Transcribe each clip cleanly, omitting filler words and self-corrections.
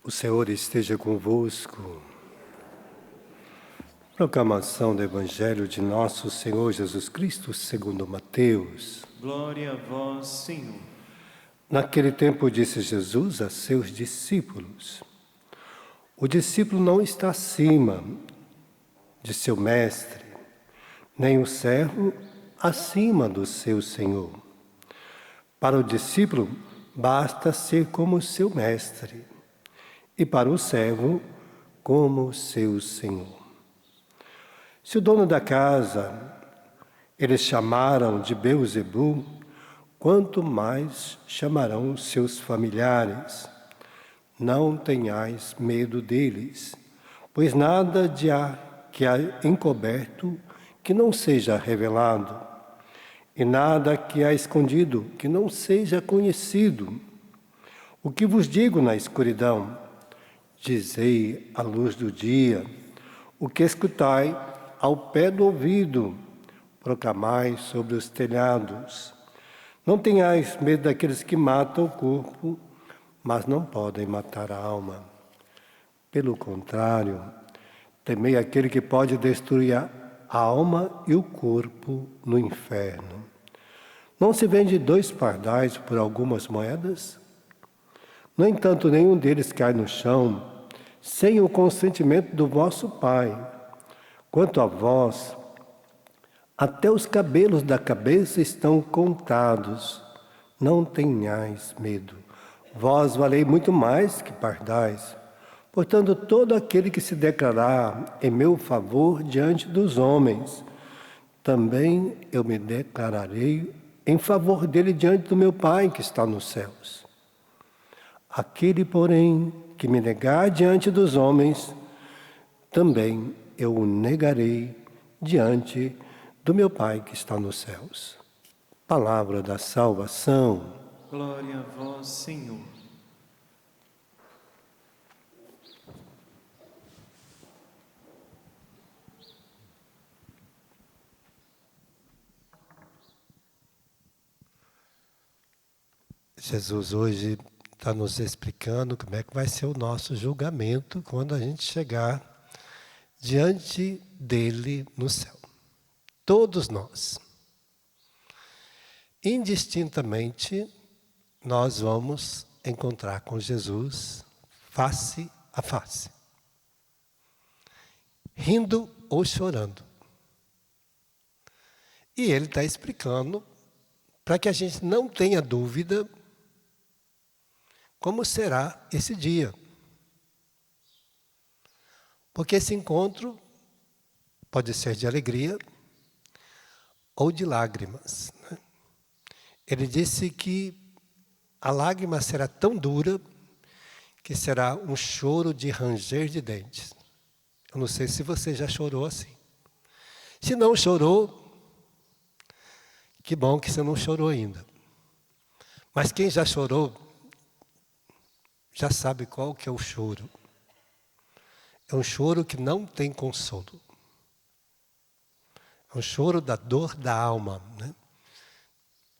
O Senhor esteja convosco. Proclamação do Evangelho de nosso Senhor Jesus Cristo segundo Mateus. Glória a vós, Senhor. Naquele tempo disse Jesus a seus discípulos: o discípulo não está acima de seu mestre, nem o servo acima do seu senhor. Para o discípulo basta ser como seu mestre, e para o servo como seu senhor. Se o dono da casa eles chamaram de Beelzebul, quanto mais chamarão seus familiares. Não tenhais medo deles, pois nada que há encoberto que não seja revelado, e nada que há escondido que não seja conhecido. O que vos digo na escuridão, dizei à luz do dia. O que escutai ao pé do ouvido, proclamai sobre os telhados. Não tenhais medo daqueles que matam o corpo, mas não podem matar a alma. Pelo contrário, temei aquele que pode destruir a alma e o corpo no inferno. Não se vende 2 pardais por algumas moedas? No entanto, nenhum deles cai no chão sem o consentimento do vosso Pai. Quanto a vós, até os cabelos da cabeça estão contados. Não tenhais medo. Vós valei muito mais que pardais. Portanto, todo aquele que se declarar em meu favor diante dos homens, também eu me declararei em favor dele diante do meu Pai que está nos céus. Aquele, porém, que me negar diante dos homens, também eu o negarei diante do meu Pai que está nos céus. Palavra da salvação. Glória a vós, Senhor. Jesus hoje está nos explicando como é que vai ser o nosso julgamento quando a gente chegar diante dele no céu. Todos nós. Indistintamente, nós vamos encontrar com Jesus face a face. Rindo ou chorando. E ele está explicando para que a gente não tenha dúvida como será esse dia. Porque esse encontro pode ser de alegria ou de lágrimas. Né? Ele disse que a lágrima será tão dura que será um choro de ranger de dentes. Eu não sei se você já chorou assim. Se não chorou, que bom que você não chorou ainda. Mas quem já chorou, já sabe qual que é o choro. É um choro que não tem consolo. É um choro da dor da alma. Né?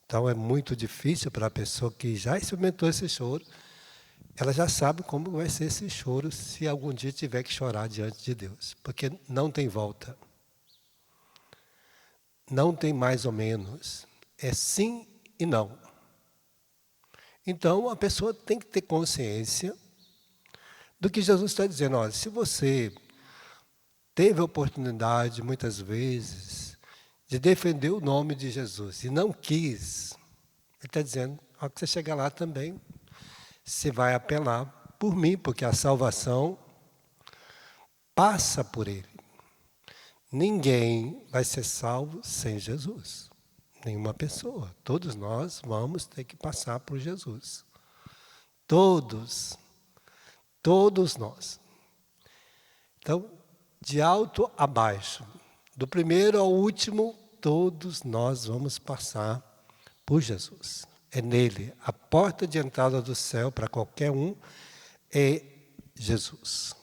Então é muito difícil para a pessoa que já experimentou esse choro. Ela já sabe como vai ser esse choro se algum dia tiver que chorar diante de Deus. Porque não tem volta. Não tem mais ou menos. É sim e não. Então a pessoa tem que ter consciência do que Jesus está dizendo. Olha, se você teve a oportunidade, muitas vezes, de defender o nome de Jesus e não quis, ele está dizendo, ao que você chegar lá também, você vai apelar por mim, porque a salvação passa por ele. Ninguém vai ser salvo sem Jesus. Nenhuma pessoa. Todos nós vamos ter que passar por Jesus. Todos nós. Então, de alto a baixo, do primeiro ao último, todos nós vamos passar por Jesus. É nele. A porta de entrada do céu para qualquer um é Jesus.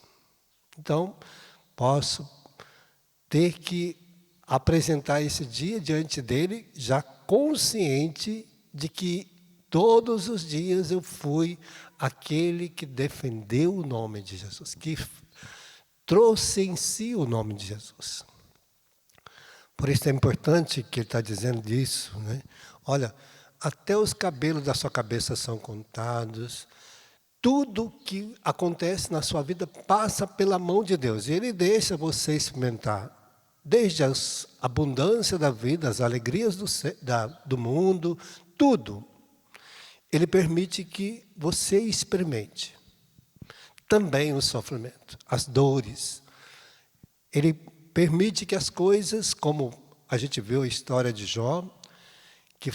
Então, posso ter que apresentar esse dia diante dele, já consciente de que todos os dias eu fui aquele que defendeu o nome de Jesus, que trouxe em si o nome de Jesus. Por isso é importante que ele está dizendo isso, né? Olha, até os cabelos da sua cabeça são contados. Tudo que acontece na sua vida passa pela mão de Deus. E Ele deixa você experimentar, desde a abundância da vida, as alegrias do mundo, tudo. Ele permite que você experimente. Também o sofrimento, as dores. Ele permite que as coisas, como a gente viu a história de Jó, que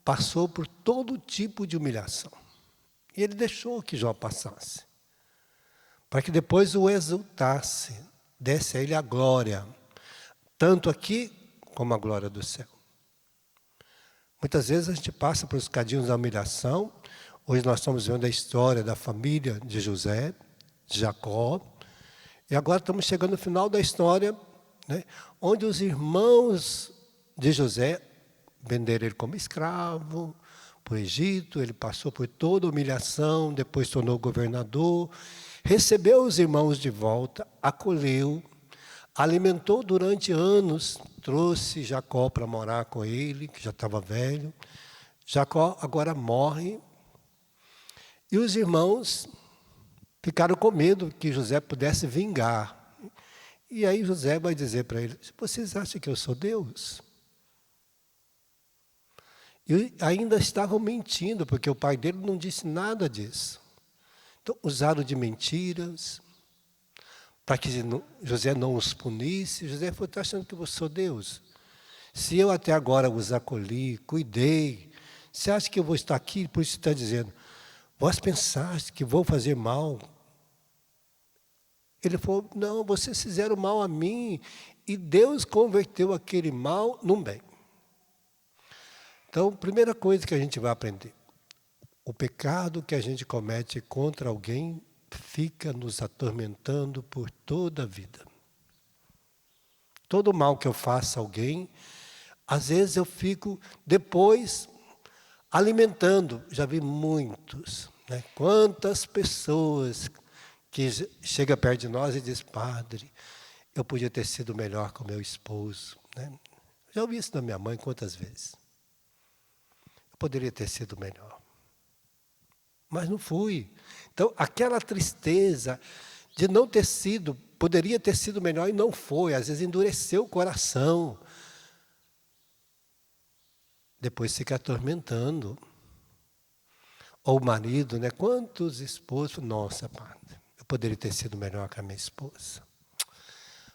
passou por todo tipo de humilhação. E ele deixou que Jó passasse, para que depois o exultasse, desse a ele a glória, tanto aqui como a glória do céu. Muitas vezes a gente passa por os cadinhos da humilhação. Hoje nós estamos vendo a história da família de José, de Jacó, e agora estamos chegando no final da história, né, onde os irmãos de José venderam ele como escravo para o Egito. Ele passou por toda a humilhação, depois tornou governador, recebeu os irmãos de volta, acolheu, alimentou durante anos, trouxe Jacó para morar com ele, que já estava velho. Jacó agora morre, e os irmãos ficaram com medo que José pudesse vingar. E aí José vai dizer para ele: vocês acham que eu sou Deus? E ainda estavam mentindo, porque o pai dele não disse nada disso. Então usaram de mentiras, para que José não os punisse. José falou: está achando que eu sou Deus? Se eu até agora os acolhi, cuidei, você acha que eu vou estar aqui? Por isso está dizendo: vós pensaste que vou fazer mal? Ele falou: não, vocês fizeram mal a mim, e Deus converteu aquele mal num bem. Então, primeira coisa que a gente vai aprender: o pecado que a gente comete contra alguém fica nos atormentando por toda a vida. Todo mal que eu faço a alguém, às vezes eu fico depois alimentando. Já vi muitos, né? Quantas pessoas que chegam perto de nós e dizem: padre, eu podia ter sido melhor com meu esposo, né? Já ouvi isso da minha mãe quantas vezes. Eu poderia ter sido melhor, mas não fui. Então, aquela tristeza de não ter sido, poderia ter sido melhor e não foi, às vezes endureceu o coração. Depois fica atormentando. Ou o marido, né? Quantos esposos, nossa, padre, eu poderia ter sido melhor com a minha esposa.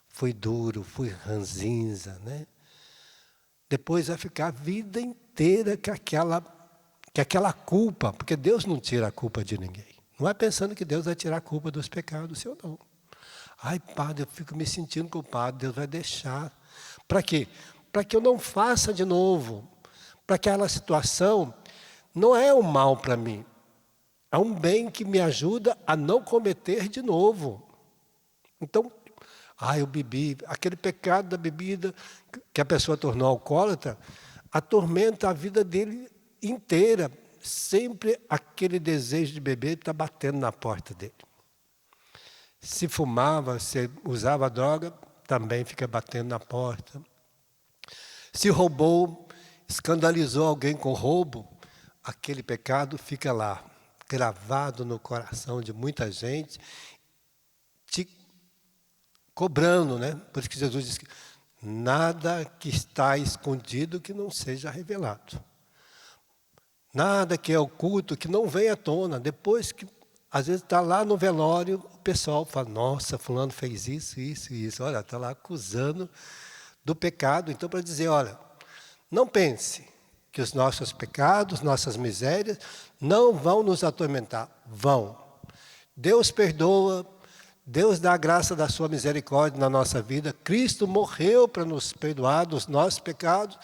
Fui duro, fui ranzinza, né? Depois vai ficar a vida inteira com aquela culpa, porque Deus não tira a culpa de ninguém. Não é pensando que Deus vai tirar a culpa dos pecados, seu não. Ai, padre, eu fico me sentindo culpado, Deus vai deixar. Para quê? Para que eu não faça de novo. Para que aquela situação não é um mal para mim. É um bem que me ajuda a não cometer de novo. Então, eu bebi, aquele pecado da bebida que a pessoa tornou alcoólatra, atormenta a vida dele inteira. Sempre aquele desejo de beber está batendo na porta dele. Se fumava, se usava droga, também fica batendo na porta. Se roubou, escandalizou alguém com roubo, aquele pecado fica lá, gravado no coração de muita gente, te cobrando, né? Por isso que Jesus diz que nada que está escondido que não seja revelado. Nada que é oculto que não venha à tona. Depois que, às vezes, está lá no velório, o pessoal fala: nossa, fulano fez isso, isso e isso. Olha, está lá acusando do pecado. Então, para dizer: olha, não pense que os nossos pecados, nossas misérias, não vão nos atormentar. Vão. Deus perdoa, Deus dá a graça da sua misericórdia na nossa vida. Cristo morreu para nos perdoar dos nossos pecados,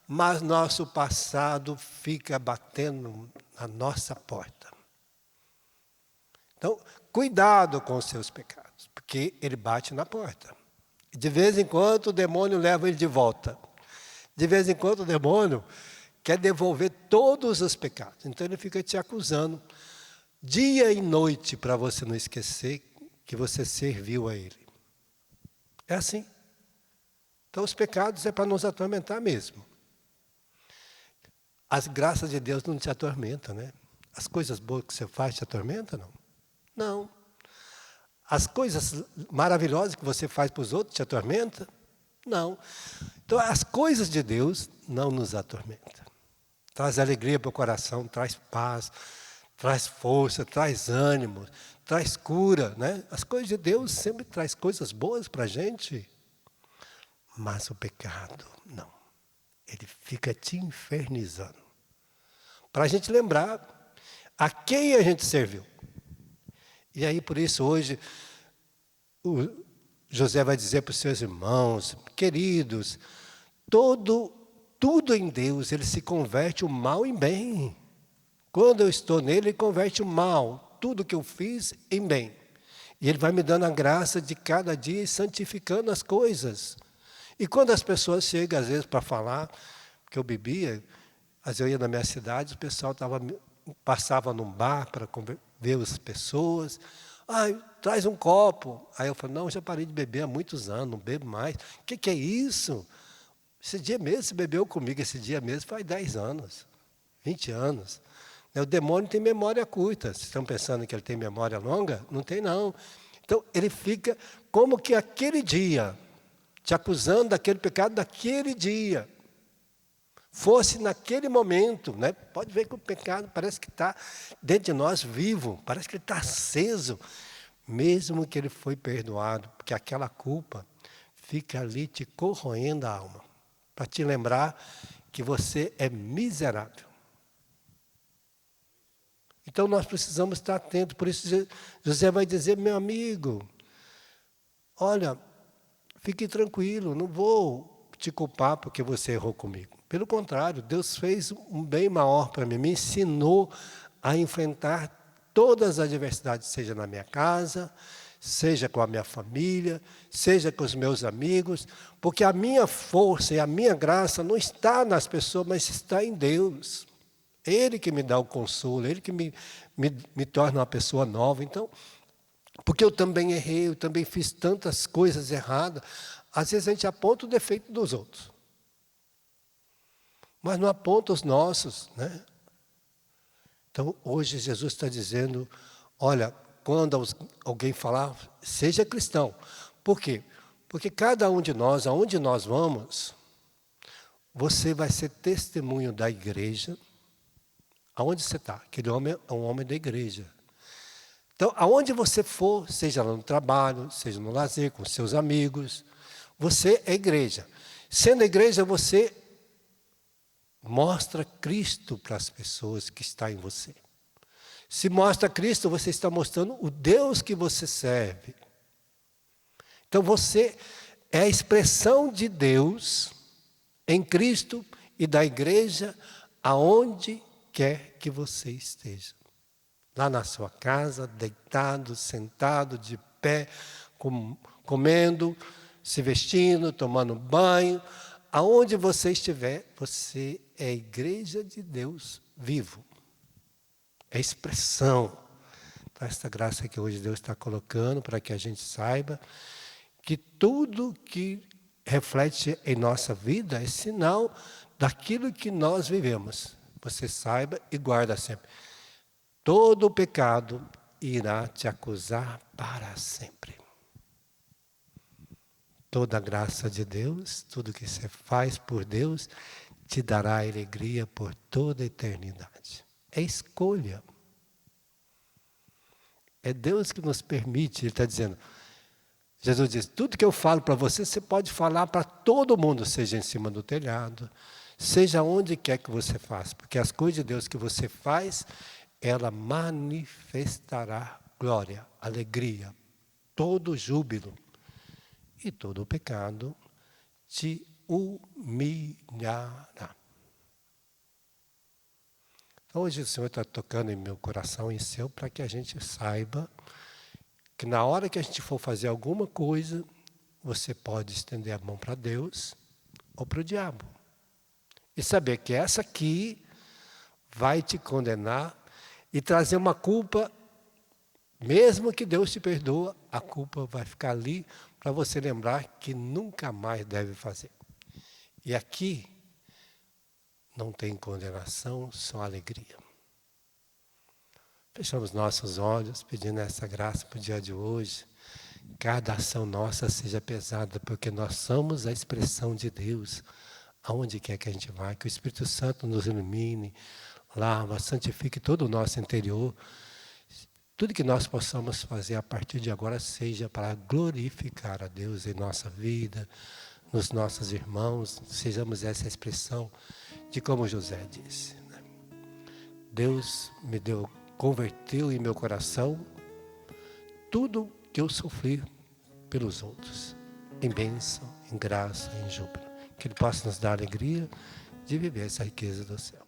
mas nosso passado fica batendo na nossa porta. Então, cuidado com os seus pecados, porque ele bate na porta. De vez em quando o demônio leva ele de volta. De vez em quando o demônio quer devolver todos os pecados. Então ele fica te acusando dia e noite para você não esquecer que você serviu a ele. É assim. Então os pecados é para nos atormentar mesmo. As graças de Deus não te atormentam, né? As coisas boas que você faz te atormentam, não? Não. As coisas maravilhosas que você faz para os outros te atormentam? Não. Então as coisas de Deus não nos atormentam. Traz alegria para o coração, traz paz, traz força, traz ânimo, traz cura, né? As coisas de Deus sempre traz coisas boas para a gente. Mas o pecado, não. Ele fica te infernizando. Para a gente lembrar a quem a gente serviu. E aí, por isso, hoje, o José vai dizer para os seus irmãos, queridos, tudo em Deus, ele se converte o mal em bem. Quando eu estou nele, ele converte o mal, tudo que eu fiz, em bem. E ele vai me dando a graça de cada dia e santificando as coisas. E quando as pessoas chegam, às vezes, para falar que eu bebia, às vezes eu ia na minha cidade, o pessoal passava num bar para ver as pessoas. Traz um copo. Aí eu falo, não, eu já parei de beber há muitos anos, não bebo mais. O que é isso? Esse dia mesmo, você bebeu comigo, esse dia mesmo faz 10 anos, 20 anos. O demônio tem memória curta. Vocês estão pensando que ele tem memória longa? Não tem, não. Então, ele fica como que aquele dia, te acusando daquele pecado daquele dia. Fosse naquele momento, né? Pode ver que o pecado parece que está dentro de nós vivo, parece que ele está aceso, mesmo que ele foi perdoado, porque aquela culpa fica ali te corroendo a alma, para te lembrar que você é miserável. Então nós precisamos estar atentos, por isso José vai dizer, meu amigo, olha, fique tranquilo, não vou te culpar porque você errou comigo. Pelo contrário, Deus fez um bem maior para mim, me ensinou a enfrentar todas as adversidades, seja na minha casa, seja com a minha família, seja com os meus amigos, porque a minha força e a minha graça não está nas pessoas, mas está em Deus. Ele que me dá o consolo, Ele que me torna uma pessoa nova. Então, porque eu também errei, eu também fiz tantas coisas erradas, às vezes a gente aponta o defeito dos outros. Mas não aponta os nossos, né? Então, hoje Jesus está dizendo, olha, quando alguém falar, seja cristão. Por quê? Porque cada um de nós, aonde nós vamos, você vai ser testemunho da igreja. Aonde você está? Aquele homem é um homem da igreja. Então, aonde você for, seja lá no trabalho, seja no lazer, com seus amigos, você é igreja. Sendo igreja, você mostra Cristo para as pessoas que estão em você. Se mostra Cristo, você está mostrando o Deus que você serve. Então você é a expressão de Deus em Cristo e da igreja aonde quer que você esteja. Lá na sua casa, deitado, sentado, de pé, comendo, se vestindo, tomando banho. Aonde você estiver, você é a igreja de Deus vivo. É expressão. Então, essa graça que hoje Deus está colocando para que a gente saiba que tudo que reflete em nossa vida é sinal daquilo que nós vivemos. Você saiba e guarda sempre. Todo pecado irá te acusar para sempre. Toda a graça de Deus, tudo que você faz por Deus, te dará alegria por toda a eternidade. É escolha. É Deus que nos permite, Ele está dizendo, Jesus diz, tudo que eu falo para você, você pode falar para todo mundo, seja em cima do telhado, seja onde quer que você faça, porque as coisas de Deus que você faz, ela manifestará glória, alegria, todo júbilo. E todo o pecado te humilhará. Então, hoje o Senhor está tocando em meu coração e em seu para que a gente saiba que na hora que a gente for fazer alguma coisa, você pode estender a mão para Deus ou para o diabo. E saber que essa aqui vai te condenar e trazer uma culpa, mesmo que Deus te perdoa, a culpa vai ficar ali para você lembrar que nunca mais deve fazer. E aqui não tem condenação, só alegria. Fechamos nossos olhos, pedindo essa graça para o dia de hoje. Cada ação nossa seja pesada, porque nós somos a expressão de Deus, aonde quer que a gente vá. Que o Espírito Santo nos ilumine, lava, santifique todo o nosso interior. Tudo que nós possamos fazer a partir de agora seja para glorificar a Deus em nossa vida, nos nossos irmãos, sejamos essa expressão de como José disse. Deus me deu, converteu em meu coração tudo que eu sofri pelos outros, em bênção, em graça, em júbilo. Que Ele possa nos dar a alegria de viver essa riqueza do céu.